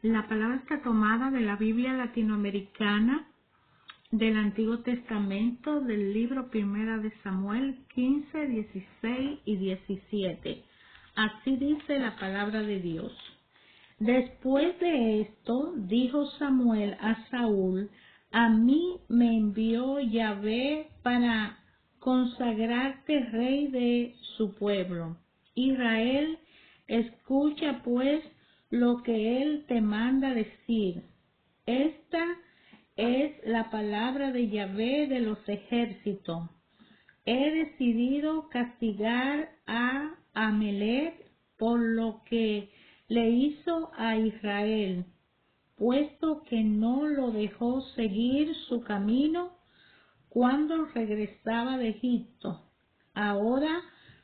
La palabra está tomada de la Biblia latinoamericana del Antiguo Testamento, del libro Primera de Samuel 15, 16 y 17. Así dice la palabra de Dios. Después de esto, dijo Samuel a Saúl: a mí me envió Yahvé para consagrarte rey de su pueblo. Israel, escucha pues lo que él te manda decir. Esta es la palabra de Yahvé de los ejércitos. He decidido castigar a Amalec por lo que le hizo a Israel, puesto que no lo dejó seguir su camino cuando regresaba de Egipto. Ahora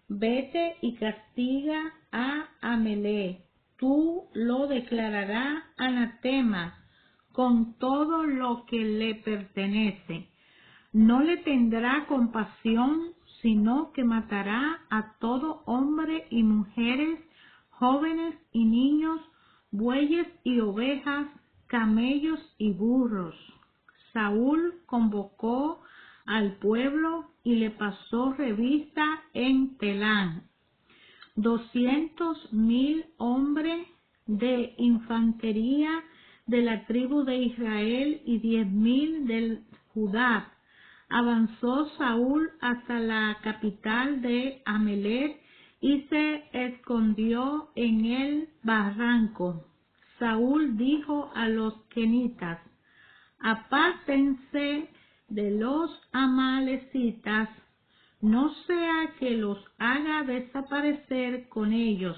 vete y castiga a Amalec. Tú lo declararás anatema con todo lo que le pertenece. No le tendrá compasión, sino que matará a todo hombre y mujeres, jóvenes y niños, bueyes y ovejas, camellos y burros. Saúl convocó al pueblo y le pasó revista en Telán. 200,000 hombres de infantería de la tribu de Israel y 10,000 de Judá. Avanzó Saúl hasta la capital de Amalec y se escondió en el barranco. Saúl dijo a los kenitas: apártense de los amalecitas, no sea que los haga desaparecer con ellos,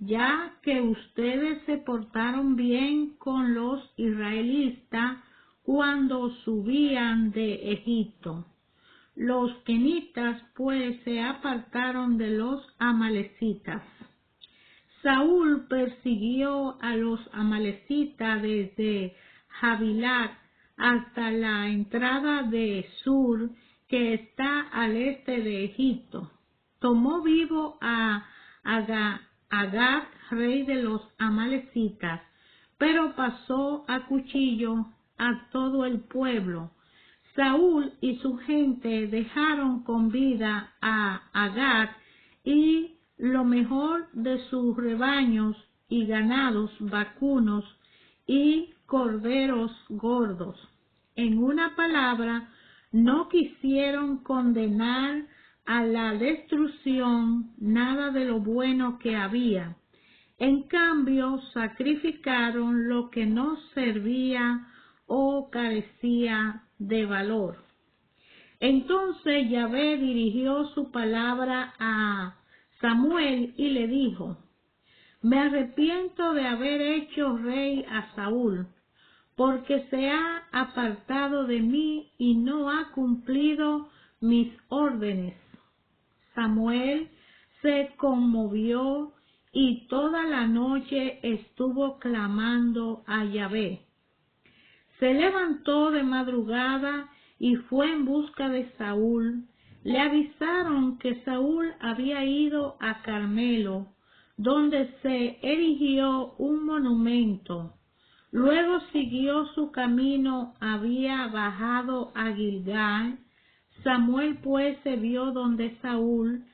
ya que ustedes se portaron bien con los israelitas cuando subían de Egipto. Los kenitas pues se apartaron de los amalecitas. Saúl persiguió a los amalecitas desde Havilat hasta la entrada de Sur, que está al este de Egipto. Tomó vivo a Agag, rey de los amalecitas, pero pasó a cuchillo a todo el pueblo. Saúl y su gente dejaron con vida a Agag y lo mejor de sus rebaños y ganados vacunos y corderos gordos. En una palabra, no quisieron condenar a la destrucción nada de lo bueno que había. En cambio, sacrificaron lo que no servía o carecía de valor. Entonces Yahvé dirigió su palabra a Samuel y le dijo: me arrepiento de haber hecho rey a Saúl, porque se ha apartado de mí y no ha cumplido mis órdenes. Samuel se conmovió y toda la noche estuvo clamando a Yahvé. Se levantó de madrugada y fue en busca de Saúl. Le avisaron que Saúl había ido a Carmelo, donde se erigió un monumento. Luego siguió su camino, había bajado a Gilgal. Samuel pues se vio donde Saúl.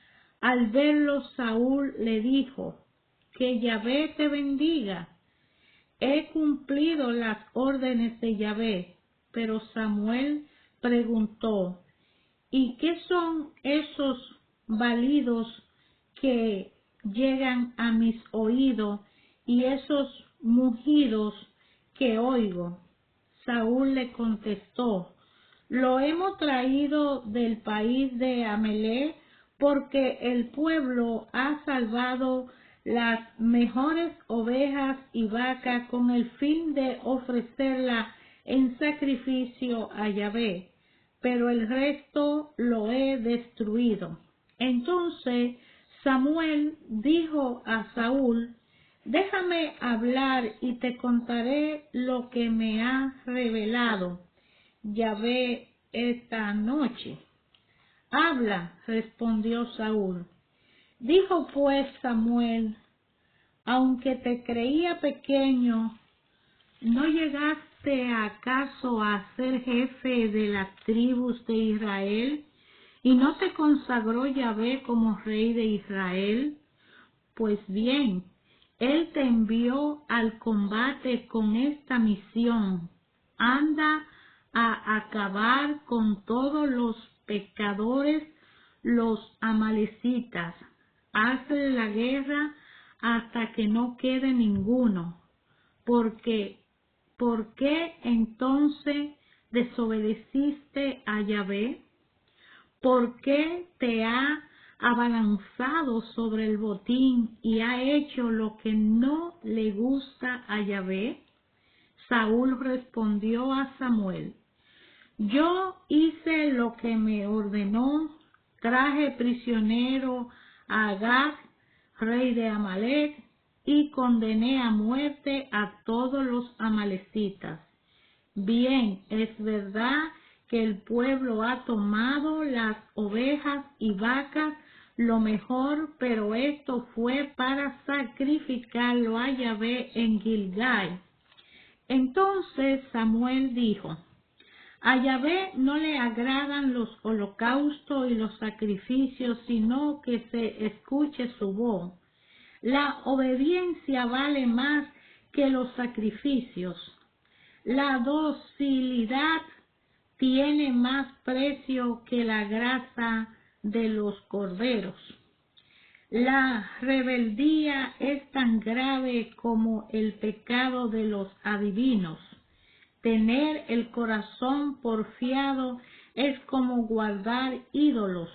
Al verlo, Saúl le dijo: que Yahvé te bendiga. He cumplido las órdenes de Yahvé. Pero Samuel preguntó: ¿y qué son esos balidos que llegan a mis oídos y esos mugidos que oigo? Saúl le contestó: lo hemos traído del país de Amalec, porque el pueblo ha salvado las mejores ovejas y vacas con el fin de ofrecerla en sacrificio a Yahvé, pero el resto lo he destruido. Entonces Samuel dijo a Saúl: déjame hablar y te contaré lo que me ha revelado Yahvé esta noche. Habla, respondió Saúl. Dijo pues Samuel: aunque te creía pequeño, ¿no llegaste acaso a ser jefe de las tribus de Israel? ¿Y no te consagró Yahvé como rey de Israel? Pues bien, Él te envió al combate con esta misión. Anda a acabar con todos los pecadores, los amalecitas. Hazle la guerra hasta que no quede ninguno. Porque, ¿por qué entonces desobedeciste a Yahvé? ¿Por qué te ha abalanzado sobre el botín y ha hecho lo que no le gusta a Yahvé? Saúl respondió a Samuel: Yo hice lo que me ordenó, traje prisionero a Agag, rey de Amalec, y condené a muerte a todos los amalecitas. Bien, es verdad que el pueblo ha tomado las ovejas y vacas, lo mejor, pero esto fue para sacrificarlo a Yahvé en Gilgal. Entonces Samuel dijo: A Yahvé no le agradan los holocaustos y los sacrificios, sino que se escuche su voz. La obediencia vale más que los sacrificios. La docilidad tiene más precio que la grasa de los corderos. La rebeldía es tan grave como el pecado de los adivinos. Tener el corazón porfiado es como guardar ídolos,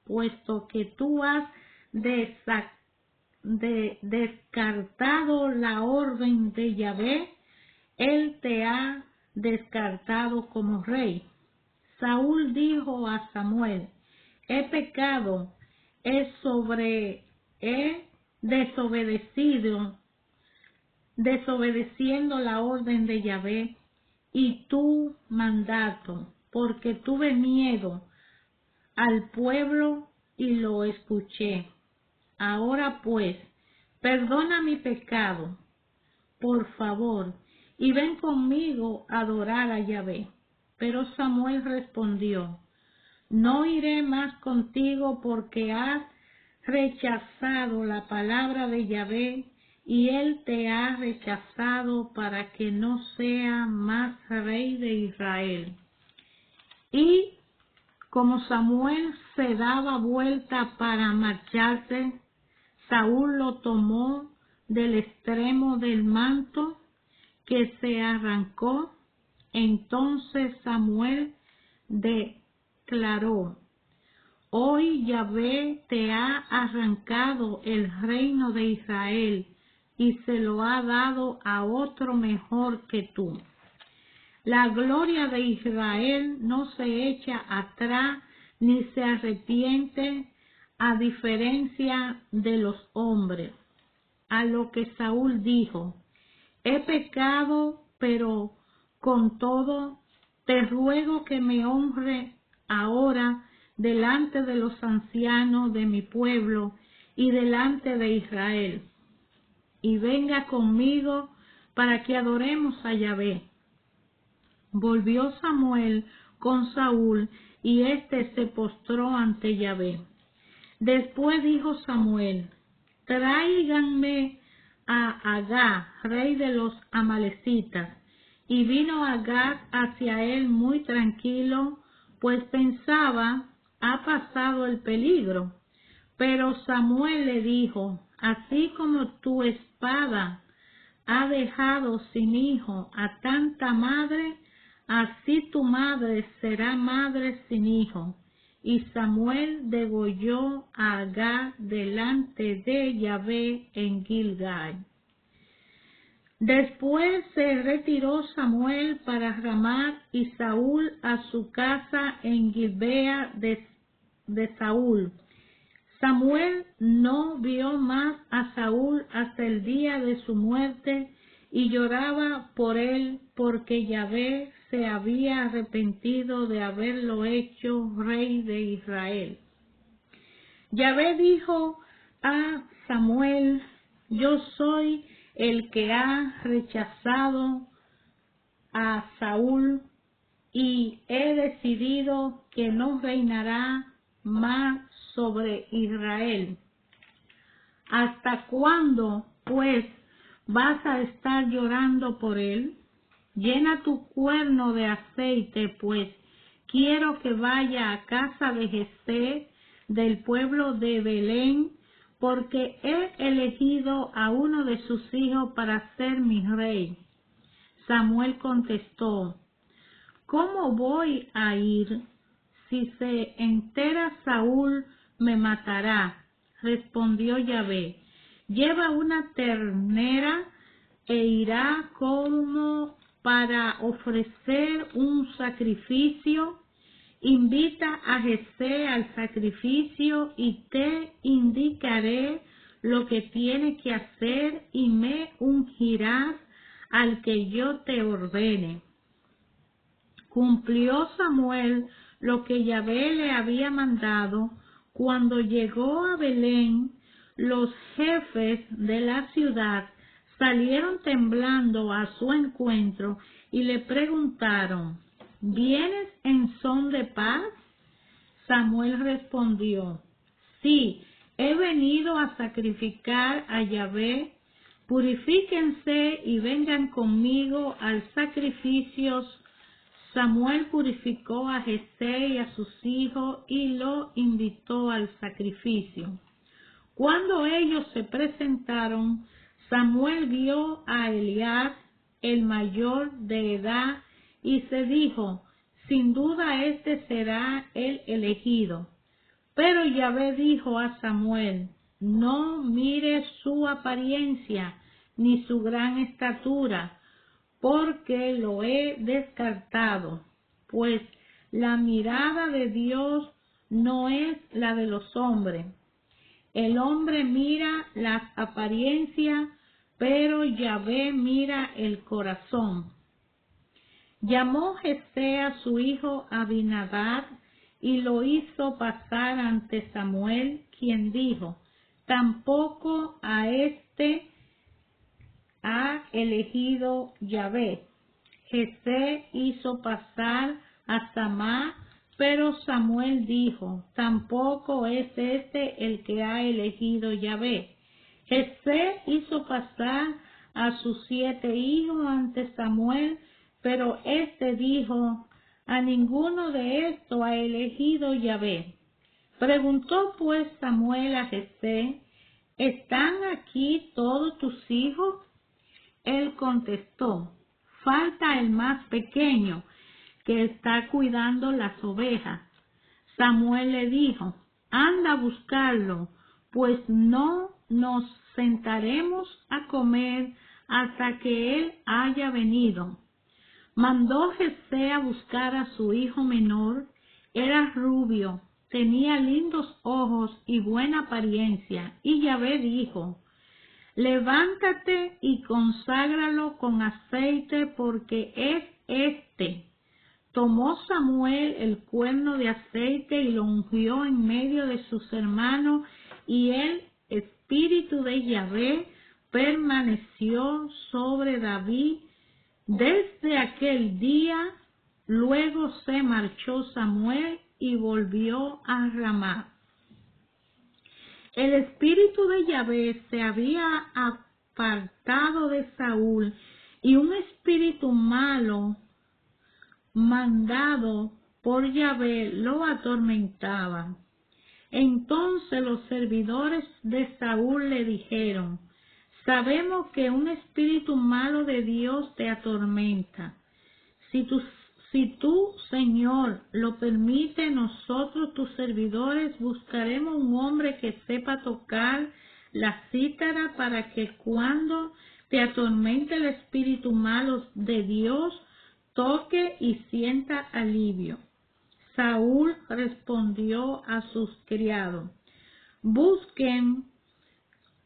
puesto que tú has descartado la orden de Yahvé. Él te ha descartado como rey. Saúl dijo a Samuel: He pecado, he desobedeciendo la orden de Yahvé y tu mandato, porque tuve miedo al pueblo y lo escuché. Ahora pues, perdona mi pecado, por favor, y ven conmigo a adorar a Yahvé. Pero Samuel respondió: No iré más contigo porque has rechazado la palabra de Yahvé y él te ha rechazado para que no sea más rey de Israel. Y como Samuel se daba vuelta para marcharse, Saúl lo tomó del extremo del manto que se arrancó. Entonces Samuel declaró: Hoy Yahvé te ha arrancado el reino de Israel y se lo ha dado a otro mejor que tú. La gloria de Israel no se echa atrás ni se arrepiente, a diferencia de los hombres. A lo que Saúl dijo: He pecado, pero con todo te ruego que me honre ahora delante de los ancianos de mi pueblo y delante de Israel, y venga conmigo para que adoremos a Yahvé. Volvió Samuel con Saúl, y éste se postró ante Yahvé. Después dijo Samuel: Tráiganme a Agag, rey de los amalecitas. Y vino Agag hacia él muy tranquilo, pues pensaba: ha pasado el peligro. Pero Samuel le dijo: Así como tu espada ha dejado sin hijo a tanta madre, así tu madre será madre sin hijo. Y Samuel degolló a Agag delante de Yahvé en Gilgal. Después se retiró Samuel para Ramá y Saúl a su casa en Gibea de Saúl. Samuel no vio más a Saúl hasta el día de su muerte y lloraba por él, porque Yahvé se había arrepentido de haberlo hecho rey de Israel. Yahvé dijo a Samuel: Yo soy el que ha rechazado a Saúl y he decidido que no reinará más sobre Israel. ¿Hasta cuándo, pues, vas a estar llorando por él? Llena tu cuerno de aceite, pues quiero que vaya a casa de Jesé del pueblo de Belén, porque he elegido a uno de sus hijos para ser mi rey. Samuel contestó: ¿Cómo voy a ir? Si se entera Saúl, me matará. Respondió Yahvé: lleva una ternera e irá como para ofrecer un sacrificio. Invita a Jesé al sacrificio y te indicaré lo que tiene que hacer y me ungirás al que yo te ordene. Cumplió Samuel lo que Yahvé le había mandado. Cuando llegó a Belén, los jefes de la ciudad salieron temblando a su encuentro y le preguntaron: ¿vienes en son de paz? Samuel respondió: sí, he venido a sacrificar a Yahvé. Purifíquense y vengan conmigo al sacrificio. Samuel purificó a Jesé y a sus hijos y lo invitó al sacrificio. Cuando ellos se presentaron, Samuel vio a Eliab, el mayor de edad, y se dijo: sin duda este será el elegido. Pero Yahvé dijo a Samuel: no mires su apariencia ni su gran estatura, porque lo he descartado, pues la mirada de Dios no es la de los hombres. El hombre mira las apariencias, pero Yahvé mira el corazón. Llamó Jesé a su hijo Abinadab y lo hizo pasar ante Samuel, quien dijo: tampoco a este ha elegido Yahvé. Jesé hizo pasar a Samá, pero Samuel dijo: tampoco es este el que ha elegido Yahvé. Jesé hizo pasar a sus 7 hijos ante Samuel, pero éste dijo: a ninguno de estos ha elegido Yahvé. Preguntó pues Samuel a Jesé: ¿están aquí todos tus hijos? Él contestó: falta el más pequeño, que está cuidando las ovejas. Samuel le dijo: anda a buscarlo, pues no nos sentaremos a comer hasta que él haya venido. Mandó Jesé a buscar a su hijo menor. Era rubio, tenía lindos ojos y buena apariencia, y Yahvé dijo: levántate y conságralo con aceite, porque es este. Tomó Samuel el cuerno de aceite y lo ungió en medio de sus hermanos, y el espíritu de Yahvé permaneció sobre David desde aquel día. Luego se marchó Samuel y volvió a Ramá. El espíritu de Yahvé se había apartado de Saúl, y un espíritu malo mandado por Yahvé lo atormentaba. Entonces los servidores de Saúl le dijeron: sabemos que un espíritu malo de Dios te atormenta. Si tú, Señor, lo permite, nosotros, tus servidores, buscaremos un hombre que sepa tocar la cítara, para que cuando te atormente el espíritu malo de Dios, toque y sienta alivio. Saúl respondió a sus criados: busquen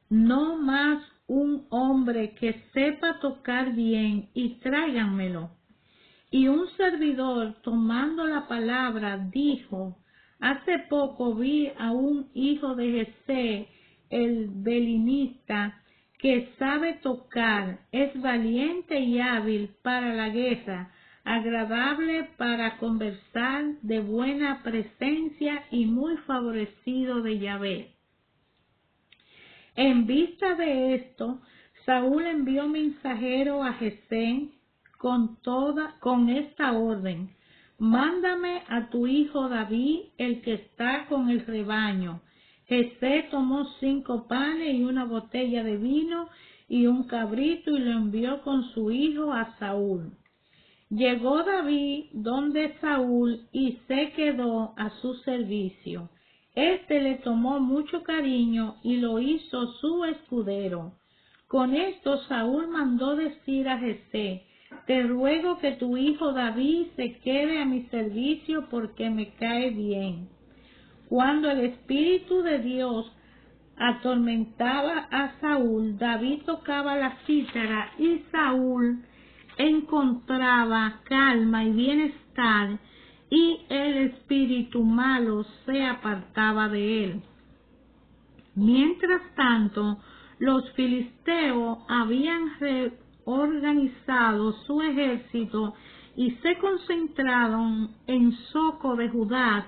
no más un hombre que sepa tocar bien y tráiganmelo. Y un servidor, tomando la palabra, dijo: hace poco vi a un hijo de Jesé, el belinista, que sabe tocar, es valiente y hábil para la guerra, agradable para conversar, de buena presencia y muy favorecido de Yahvé. En vista de esto, Saúl envió mensajero a Jesé con esta orden: mándame a tu hijo David, el que está con el rebaño. Jesé tomó 5 panes y una botella de vino y un cabrito y lo envió con su hijo a Saúl. Llegó David donde Saúl y se quedó a su servicio. Este le tomó mucho cariño y lo hizo su escudero. Con esto Saúl mandó decir a Jesé: te ruego que tu hijo David se quede a mi servicio porque me cae bien. Cuando el Espíritu de Dios atormentaba a Saúl, David tocaba la cítara y Saúl encontraba calma y bienestar, y el espíritu malo se apartaba de él. Mientras tanto, los filisteos habían reorganizado su ejército y se concentraron en Soco de Judá,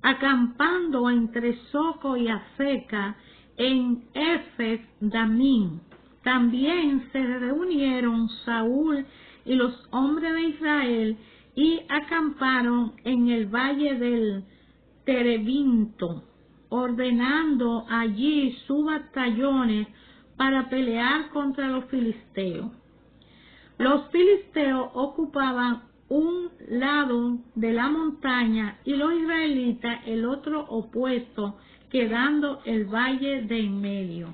acampando entre Soco y Azeca en Efes Damim. También se reunieron Saúl y los hombres de Israel y acamparon en el valle del Terebinto, ordenando allí sus batallones para pelear contra los filisteos. Los filisteos ocupaban un lado de la montaña y los israelitas el otro opuesto, quedando el valle de en medio.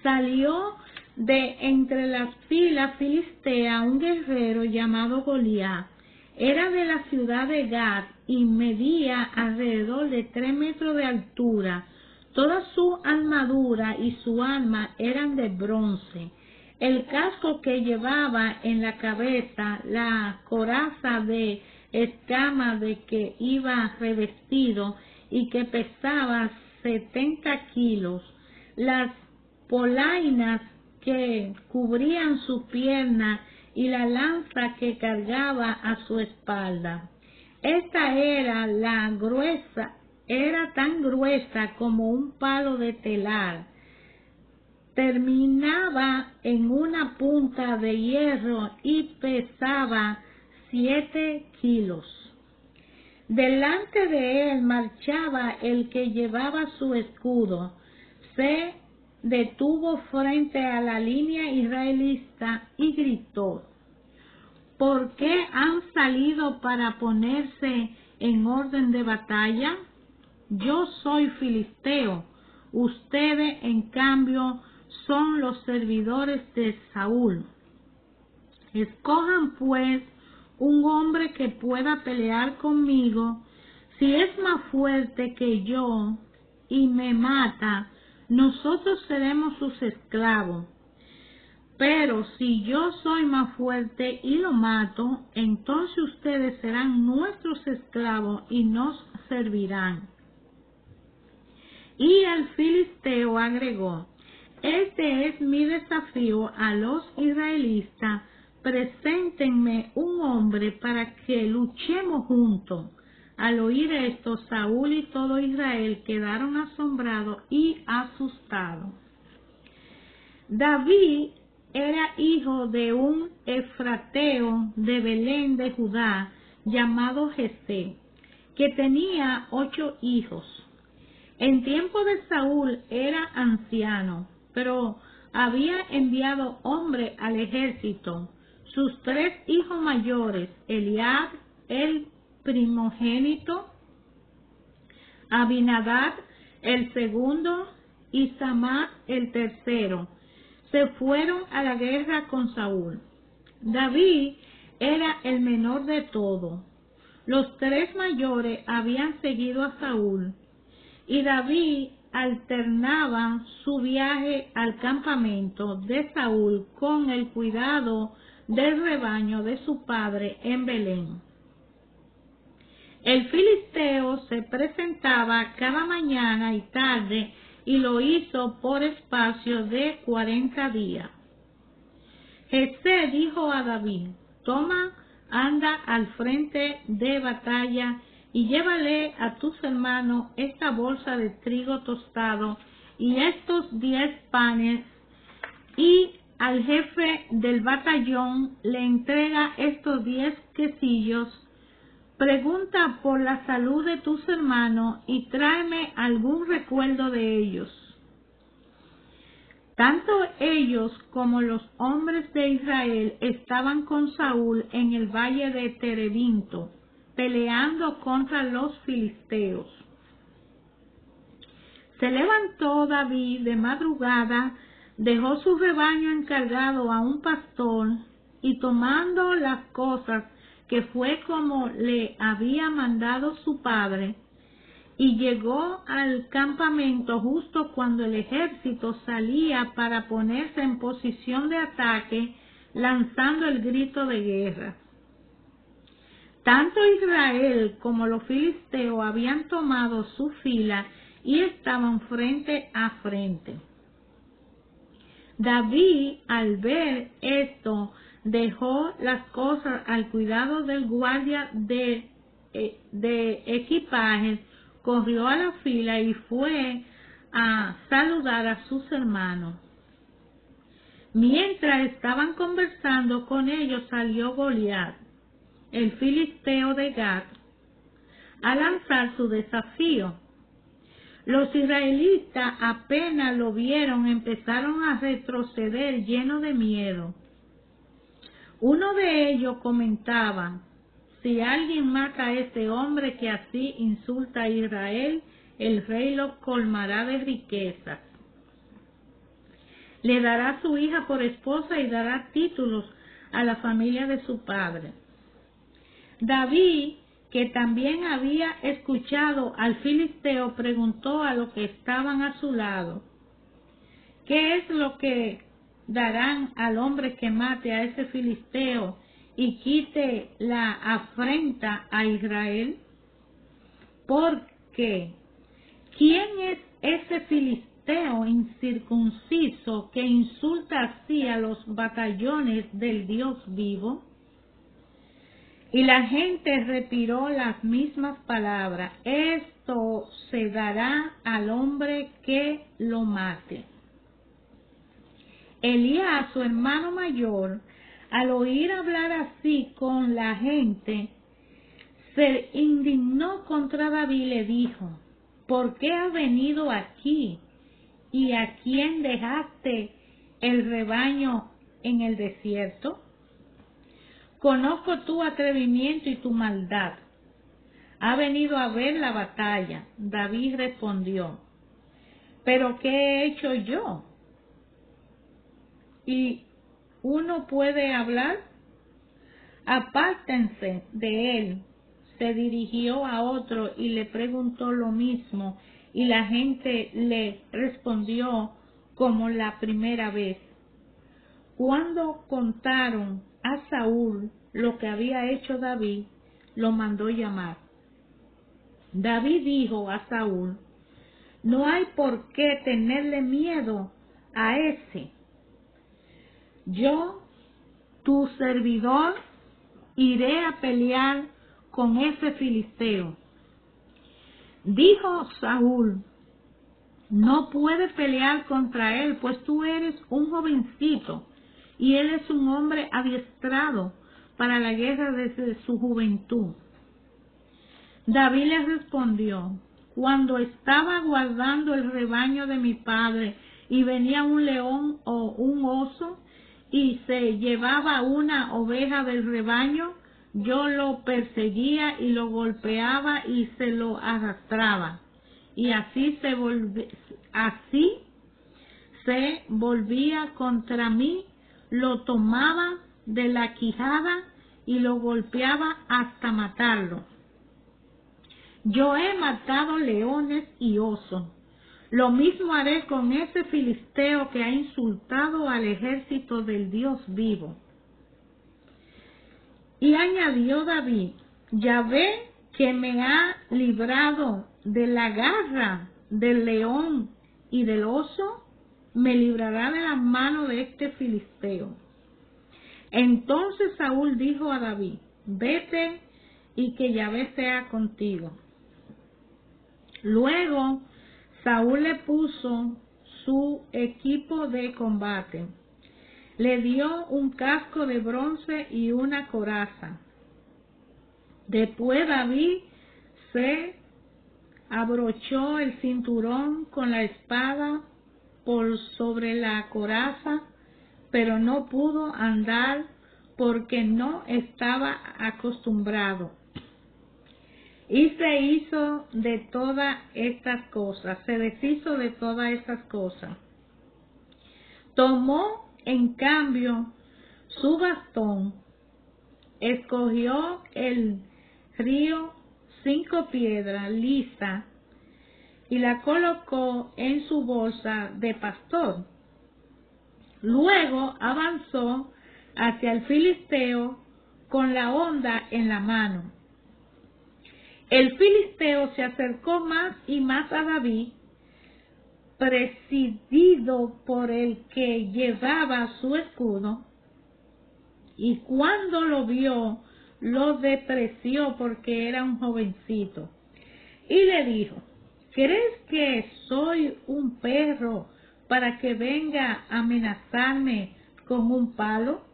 Salió de entre las filas filisteas un guerrero llamado Goliat. Era de la ciudad de Gat y medía alrededor de 3 metros de altura. Toda su armadura y su arma eran de bronce. El casco que llevaba en la cabeza, la coraza de escama de que iba revestido y que pesaba 70 kilos, las polainas que cubrían su pierna y la lanza que cargaba a su espalda. Esta era tan gruesa como un palo de telar. Terminaba en una punta de hierro y pesaba 7 kilos. Delante de él marchaba el que llevaba su escudo. Se detuvo frente a la línea israelita y gritó: ¿por qué han salido para ponerse en orden de batalla? Yo soy filisteo, ustedes en cambio son los servidores de Saúl. Escojan pues un hombre que pueda pelear conmigo. Si es más fuerte que yo y me mata, nosotros seremos sus esclavos. Pero si yo soy más fuerte y lo mato, entonces ustedes serán nuestros esclavos y nos servirán. Y el filisteo agregó: este es mi desafío a los israelitas, preséntenme un hombre para que luchemos juntos. Al oír esto, Saúl y todo Israel quedaron asombrados y asustados. David era hijo de un efrateo de Belén de Judá, llamado Jesé, que tenía 8 hijos. En tiempo de Saúl era anciano, pero había enviado hombres al ejército. Sus 3 hijos mayores, Eliab, el primogénito, Abinadab, el segundo, y Samá, el tercero, se fueron a la guerra con Saúl. David era el menor de todos. Los 3 mayores habían seguido a Saúl, y David alternaba su viaje al campamento de Saúl con el cuidado del rebaño de su padre en Belén. El filisteo se presentaba cada mañana y tarde y lo hizo por espacio de 40 días. Jesé dijo a David: toma, anda al frente de batalla y llévale a tus hermanos esta bolsa de trigo tostado y estos 10 panes, y al jefe del batallón le entrega estos 10 quesillos. Pregunta por la salud de tus hermanos y tráeme algún recuerdo de ellos. Tanto ellos como los hombres de Israel estaban con Saúl en el valle de Terebinto, peleando contra los filisteos. Se levantó David de madrugada, dejó su rebaño encargado a un pastor, y tomando las cosas que fue como le había mandado su padre, y llegó al campamento justo cuando el ejército salía para ponerse en posición de ataque, lanzando el grito de guerra. Tanto Israel como los filisteos habían tomado su fila y estaban frente a frente. David, al ver esto, dejó las cosas al cuidado del guardia de equipajes, corrió a la fila y fue a saludar a sus hermanos. Mientras estaban conversando con ellos, salió Goliat, el filisteo de Gat, a lanzar su desafío. Los israelitas apenas lo vieron, empezaron a retroceder llenos de miedo. Uno de ellos comentaba: si alguien mata a ese hombre que así insulta a Israel, el rey lo colmará de riquezas. Le dará su hija por esposa y dará títulos a la familia de su padre. David, que también había escuchado al filisteo, preguntó a los que estaban a su lado: ¿qué es lo que darán al hombre que mate a ese filisteo y quite la afrenta a Israel? Porque ¿quién es ese filisteo incircunciso que insulta así a los batallones del Dios vivo? Y la gente retiró las mismas palabras: esto se dará al hombre que lo mate. Elías, su hermano mayor, al oír hablar así con la gente, se indignó contra David y le dijo: ¿por qué has venido aquí? ¿Y a quién dejaste el rebaño en el desierto? Conozco tu atrevimiento y tu maldad. Ha venido a ver la batalla. David respondió: ¿pero qué he hecho yo? ¿Y uno puede hablar? Apártense de él. Se dirigió a otro y le preguntó lo mismo, y la gente le respondió como la primera vez. Cuando contaron a Saúl lo que había hecho David, lo mandó llamar. David dijo a Saúl: no hay por qué tenerle miedo a ese. Yo, tu servidor, iré a pelear con ese filisteo. Dijo Saúl: no puedes pelear contra él, pues tú eres un jovencito y él es un hombre adiestrado para la guerra desde su juventud. David le respondió: cuando estaba guardando el rebaño de mi padre y venía un león o un oso y se llevaba una oveja del rebaño, yo lo perseguía y lo golpeaba y se lo arrastraba. Y así se volvía contra mí, lo tomaba de la quijada y lo golpeaba hasta matarlo. Yo he matado leones y osos. Lo mismo haré con ese filisteo que ha insultado al ejército del Dios vivo. Y añadió David: Yahvé, que me ha librado de la garra del león y del oso, me librará de la mano de este filisteo. Entonces Saúl dijo a David: vete y que Yahvé sea contigo. Luego Saúl le puso su equipo de combate, le dio un casco de bronce y una coraza. Después David se abrochó el cinturón con la espada por sobre la coraza, pero no pudo andar porque no estaba acostumbrado. Y se hizo de todas estas cosas, se deshizo de todas estas cosas. Tomó, en cambio, su bastón, escogió el río 5 piedras lisas y la colocó en su bolsa de pastor. Luego avanzó hacia el filisteo con la honda en la mano. El filisteo se acercó más y más a David, presidido por el que llevaba su escudo, y cuando lo vio, lo despreció porque era un jovencito, y le dijo: ¿crees que soy un perro para que venga a amenazarme con un palo?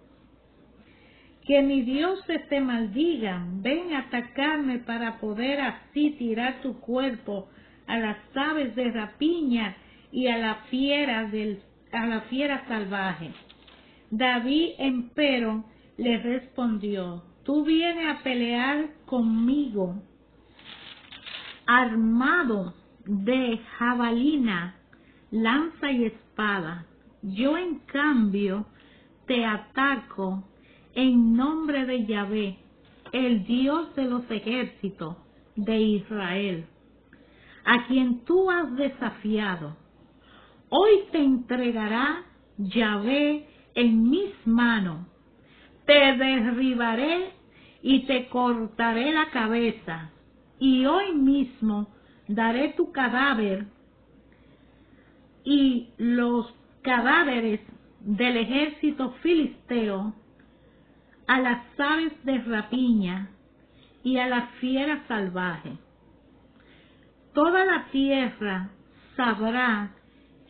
Que mi Dios te maldiga, ven a atacarme para poder así tirar tu cuerpo a las aves de rapiña y a la fiera salvaje. David, empero, le respondió: tú vienes a pelear conmigo armado de jabalina, lanza y espada. Yo, en cambio, te ataco en nombre de Yahvé, el Dios de los ejércitos de Israel, a quien tú has desafiado. Hoy te entregará Yahvé en mis manos, te derribaré y te cortaré la cabeza, y hoy mismo daré tu cadáver y los cadáveres del ejército filisteo a las aves de rapiña y a la fiera salvaje. Toda la tierra sabrá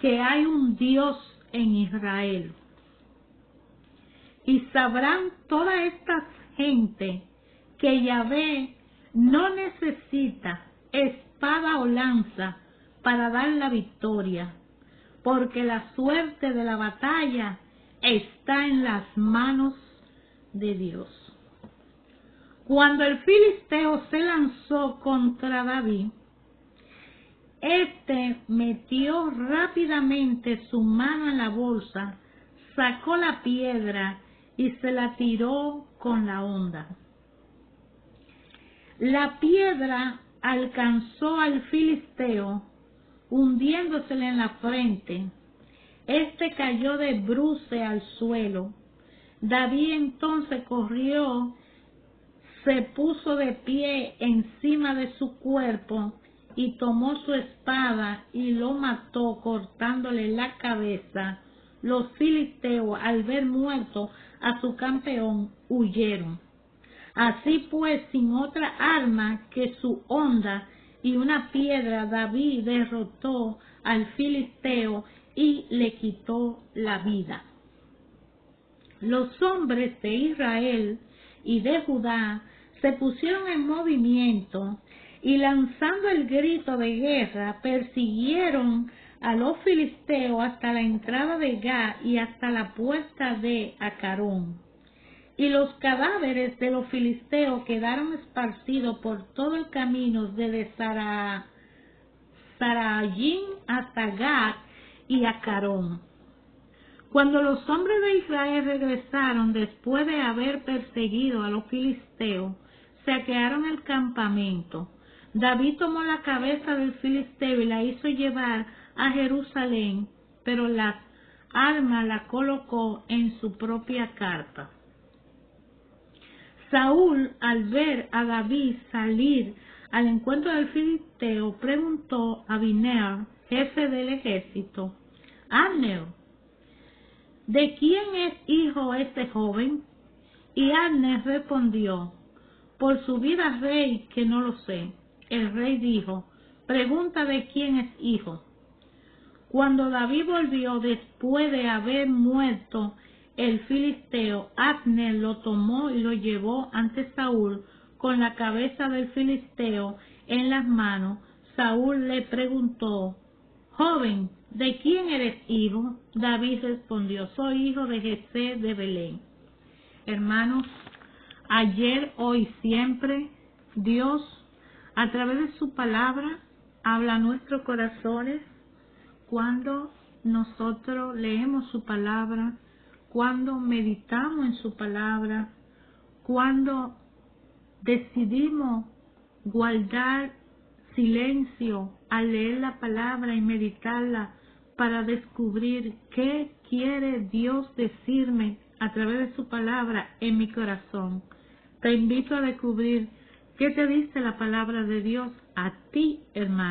que hay un Dios en Israel. Y sabrán toda esta gente que Yahvé no necesita espada o lanza para dar la victoria, porque la suerte de la batalla está en las manos de Dios. Cuando el filisteo se lanzó contra David, este metió rápidamente su mano en la bolsa, sacó la piedra y se la tiró con la honda. La piedra alcanzó al filisteo, hundiéndosele en la frente. Este cayó de bruces al suelo. David entonces corrió, se puso de pie encima de su cuerpo y tomó su espada y lo mató cortándole la cabeza. Los filisteos, al ver muerto a su campeón, huyeron. Así pues, sin otra arma que su honda y una piedra, David derrotó al filisteo y le quitó la vida. Los hombres de Israel y de Judá se pusieron en movimiento y, lanzando el grito de guerra, persiguieron a los filisteos hasta la entrada de Gat y hasta la puerta de Acarón. Y los cadáveres de los filisteos quedaron esparcidos por todo el camino desde Saraín hasta Gat y Acarón. Cuando los hombres de Israel regresaron después de haber perseguido a los filisteos, saquearon el campamento. David tomó la cabeza del filisteo y la hizo llevar a Jerusalén, pero las armas la colocó en su propia carpa. Saúl, al ver a David salir al encuentro del filisteo, preguntó a Abner, jefe del ejército: Abner, ¿de quién es hijo este joven? Y Abner respondió: por su vida, rey, que no lo sé. El rey dijo: pregunta de quién es hijo. Cuando David volvió después de haber muerto el filisteo, Abner lo tomó y lo llevó ante Saúl con la cabeza del filisteo en las manos. Saúl le preguntó: joven, ¿de quién eres hijo? David respondió: soy hijo de Jesé de Belén. Hermanos, ayer, hoy, siempre, Dios, a través de su palabra, habla a nuestros corazones. Cuando nosotros leemos su palabra, cuando meditamos en su palabra, cuando decidimos guardar silencio al leer la palabra y meditarla para descubrir qué quiere Dios decirme a través de su palabra en mi corazón. Te invito a descubrir qué te dice la palabra de Dios a ti, hermano.